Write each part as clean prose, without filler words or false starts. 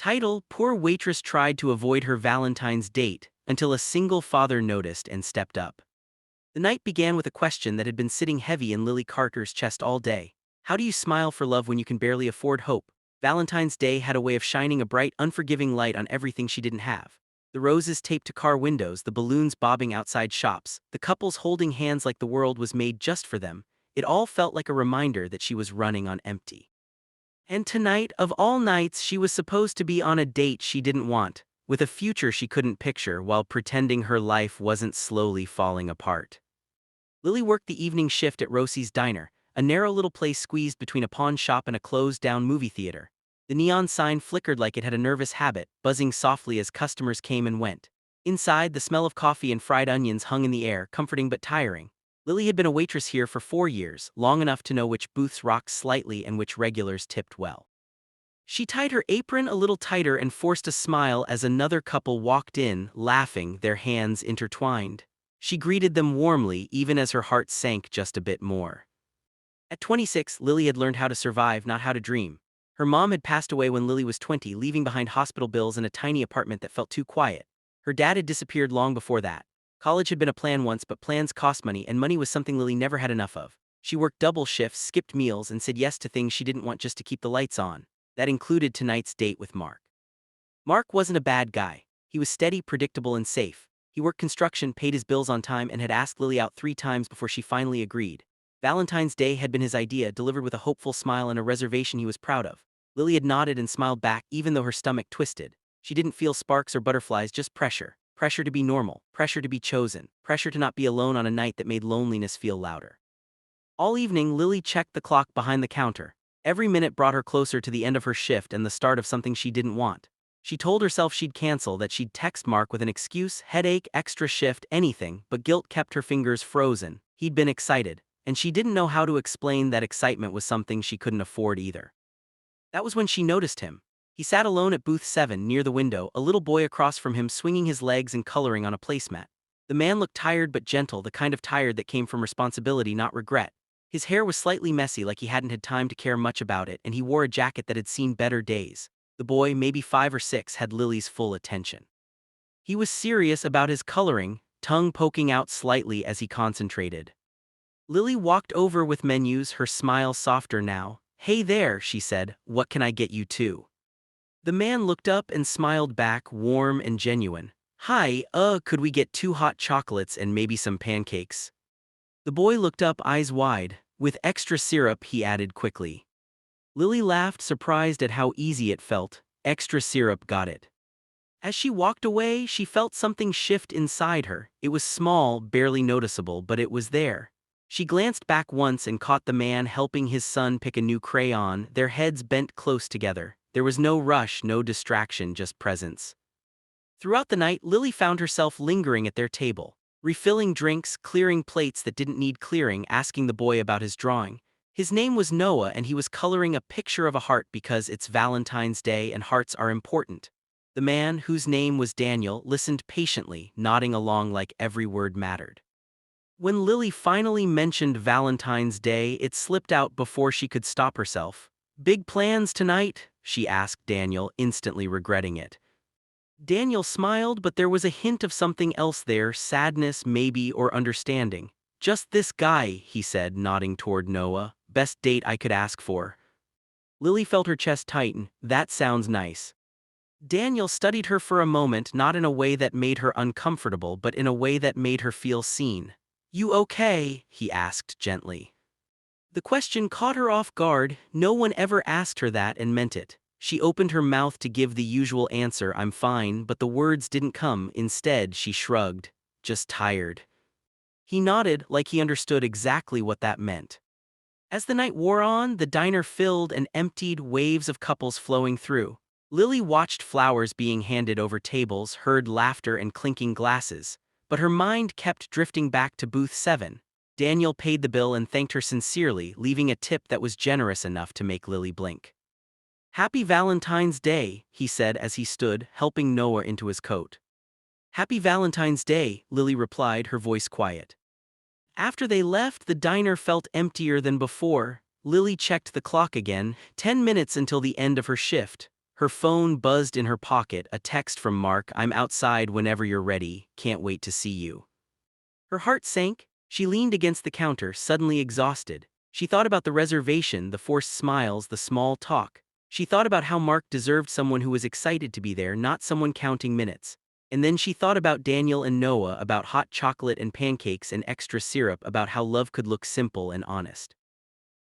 Title: Poor Waitress tried to avoid her Valentine's date until a single father noticed and stepped up. The night began with a question that had been sitting heavy in Lily Carter's chest all day. How do you smile for love when you can barely afford hope? Valentine's Day had a way of shining a bright, unforgiving light on everything she didn't have. The roses taped to car windows, the balloons bobbing outside shops, the couples holding hands like the world was made just for them. It all felt like a reminder that she was running on empty. And tonight, of all nights, she was supposed to be on a date she didn't want, with a future she couldn't picture while pretending her life wasn't slowly falling apart. Lily worked the evening shift at Rosie's Diner, a narrow little place squeezed between a pawn shop and a closed-down movie theater. The neon sign flickered like it had a nervous habit, buzzing softly as customers came and went. Inside, the smell of coffee and fried onions hung in the air, comforting but tiring. Lily had been a waitress here for 4 years, long enough to know which booths rocked slightly and which regulars tipped well. She tied her apron a little tighter and forced a smile as another couple walked in, laughing, their hands intertwined. She greeted them warmly, even as her heart sank just a bit more. At 26, Lily had learned how to survive, not how to dream. Her mom had passed away when Lily was 20, leaving behind hospital bills and a tiny apartment that felt too quiet. Her dad had disappeared long before that. College had been a plan once, but plans cost money, and money was something Lily never had enough of. She worked double shifts, skipped meals, and said yes to things she didn't want just to keep the lights on. That included tonight's date with Mark. Mark wasn't a bad guy. He was steady, predictable, and safe. He worked construction, paid his bills on time, and had asked Lily out 3 times before she finally agreed. Valentine's Day had been his idea, delivered with a hopeful smile and a reservation he was proud of. Lily had nodded and smiled back, even though her stomach twisted. She didn't feel sparks or butterflies, just pressure. Pressure to be normal, pressure to be chosen, pressure to not be alone on a night that made loneliness feel louder. All evening, Lily checked the clock behind the counter. Every minute brought her closer to the end of her shift and the start of something she didn't want. She told herself she'd cancel, that she'd text Mark with an excuse, headache, extra shift, anything, but guilt kept her fingers frozen. He'd been excited, and she didn't know how to explain that excitement was something she couldn't afford either. That was when she noticed him. He sat alone at booth 7 near the window, a little boy across from him swinging his legs and coloring on a placemat. The man looked tired but gentle, the kind of tired that came from responsibility, not regret. His hair was slightly messy, like he hadn't had time to care much about it, and he wore a jacket that had seen better days. The boy, maybe 5 or 6, had Lily's full attention. He was serious about his coloring, tongue poking out slightly as he concentrated. Lily walked over with menus, her smile softer now. "Hey there," she said, "what can I get you too?" The man looked up and smiled back, warm and genuine. "Hi, could we get 2 hot chocolates and maybe some pancakes?" The boy looked up, eyes wide. "With extra syrup," he added quickly. Lily laughed, surprised at how easy it felt. Extra syrup, got it. As she walked away, she felt something shift inside her. It was small, barely noticeable, but it was there. She glanced back once and caught the man helping his son pick a new crayon, their heads bent close together. There was no rush, no distraction, just presence. Throughout the night, Lily found herself lingering at their table, refilling drinks, clearing plates that didn't need clearing, asking the boy about his drawing. His name was Noah, and he was coloring a picture of a heart because it's Valentine's Day and hearts are important. The man, whose name was Daniel, listened patiently, nodding along like every word mattered. When Lily finally mentioned Valentine's Day, it slipped out before she could stop herself. "Big plans tonight?" she asked Daniel, instantly regretting it. Daniel smiled, but there was a hint of something else there, sadness maybe, or understanding. "Just this guy," he said, nodding toward Noah. "Best date I could ask for." Lily felt her chest tighten. "That sounds nice." Daniel studied her for a moment, not in a way that made her uncomfortable, but in a way that made her feel seen. "You okay?" he asked gently. The question caught her off guard. No one ever asked her that and meant it. She opened her mouth to give the usual answer, "I'm fine," but the words didn't come. Instead, she shrugged. "Just tired." He nodded, like he understood exactly what that meant. As the night wore on, the diner filled and emptied, waves of couples flowing through. Lily watched flowers being handed over tables, heard laughter and clinking glasses, but her mind kept drifting back to booth 7. Daniel paid the bill and thanked her sincerely, leaving a tip that was generous enough to make Lily blink. "Happy Valentine's Day," he said as he stood, helping Noah into his coat. "Happy Valentine's Day," Lily replied, her voice quiet. After they left, the diner felt emptier than before. Lily checked the clock again, 10 minutes until the end of her shift. Her phone buzzed in her pocket, a text from Mark: "I'm outside whenever you're ready, can't wait to see you." Her heart sank. She leaned against the counter, suddenly exhausted. She thought about the reservation, the forced smiles, the small talk. She thought about how Mark deserved someone who was excited to be there, not someone counting minutes. And then she thought about Daniel and Noah, about hot chocolate and pancakes and extra syrup, about how love could look simple and honest.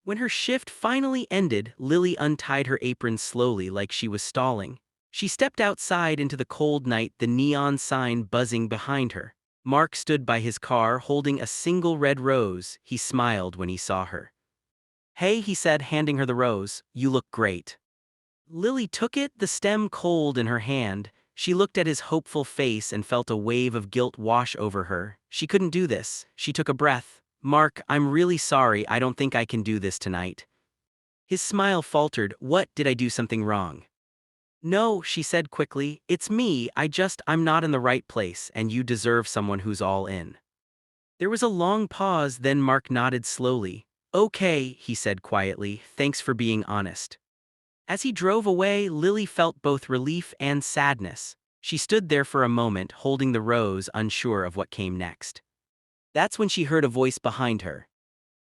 When her shift finally ended, Lily untied her apron slowly, like she was stalling. She stepped outside into the cold night, the neon sign buzzing behind her. Mark stood by his car, holding a single red rose. He smiled when he saw her. "Hey," he said, handing her the rose, "you look great." Lily took it, the stem cold in her hand. She looked at his hopeful face and felt a wave of guilt wash over her. She couldn't do this. She took a breath. "Mark, I'm really sorry, I don't think I can do this tonight." His smile faltered. "What, did I do something wrong?" "No," she said quickly, "it's me, I'm not in the right place, and you deserve someone who's all in." There was a long pause, then Mark nodded slowly. "Okay," he said quietly, "thanks for being honest." As he drove away, Lily felt both relief and sadness. She stood there for a moment, holding the rose, unsure of what came next. That's when she heard a voice behind her.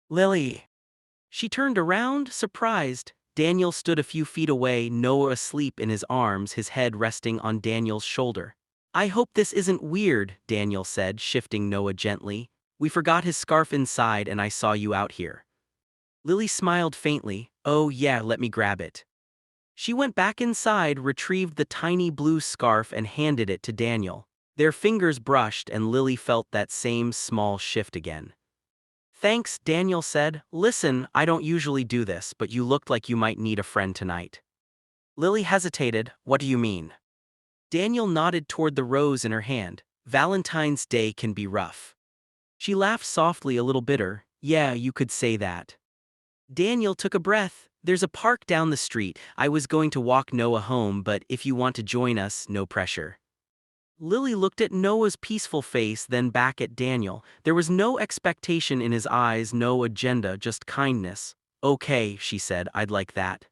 "Lily." She turned around, surprised. Daniel stood a few feet away, Noah asleep in his arms, his head resting on Daniel's shoulder. "I hope this isn't weird," Daniel said, shifting Noah gently. "We forgot his scarf inside and I saw you out here." Lily smiled faintly. "Oh yeah, let me grab it." She went back inside, retrieved the tiny blue scarf and handed it to Daniel. Their fingers brushed and Lily felt that same small shift again. "Thanks," Daniel said. "Listen, I don't usually do this, but you looked like you might need a friend tonight." Lily hesitated. "What do you mean?" Daniel nodded toward the rose in her hand. "Valentine's Day can be rough." She laughed softly, a little bitter. "Yeah, you could say that." Daniel took a breath. "There's a park down the street. I was going to walk Noah home, but if you want to join us, no pressure." Lily looked at Noah's peaceful face, then back at Daniel. There was no expectation in his eyes, no agenda, just kindness. "Okay," she said, "I'd like that."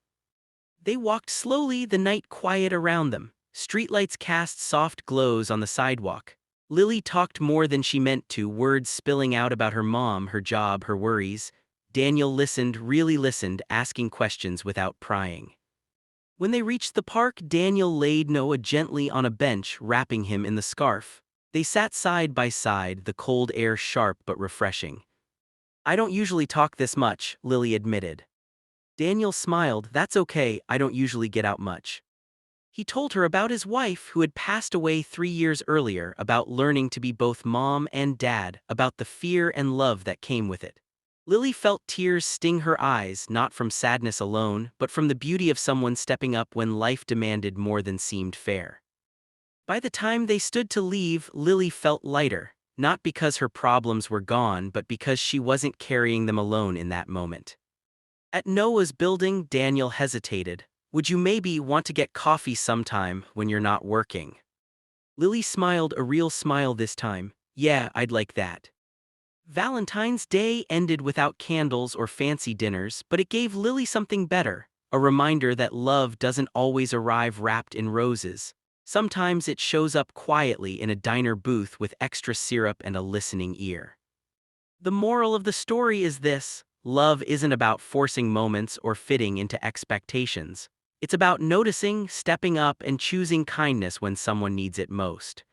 They walked slowly, the night quiet around them. Streetlights cast soft glows on the sidewalk. Lily talked more than she meant to, words spilling out about her mom, her job, her worries. Daniel listened, really listened, asking questions without prying. When they reached the park, Daniel laid Noah gently on a bench, wrapping him in the scarf. They sat side by side, the cold air sharp but refreshing. "I don't usually talk this much," Lily admitted. Daniel smiled. "That's okay, I don't usually get out much." He told her about his wife, who had passed away 3 years earlier, about learning to be both mom and dad, about the fear and love that came with it. Lily felt tears sting her eyes, not from sadness alone, but from the beauty of someone stepping up when life demanded more than seemed fair. By the time they stood to leave, Lily felt lighter, not because her problems were gone, but because she wasn't carrying them alone in that moment. At Noah's building, Daniel hesitated. "Would you maybe want to get coffee sometime when you're not working?" Lily smiled, a real smile this time. "Yeah, I'd like that." Valentine's Day ended without candles or fancy dinners, but it gave Lily something better, a reminder that love doesn't always arrive wrapped in roses. Sometimes it shows up quietly in a diner booth with extra syrup and a listening ear. The moral of the story is this: love isn't about forcing moments or fitting into expectations. It's about noticing, stepping up, and choosing kindness when someone needs it most.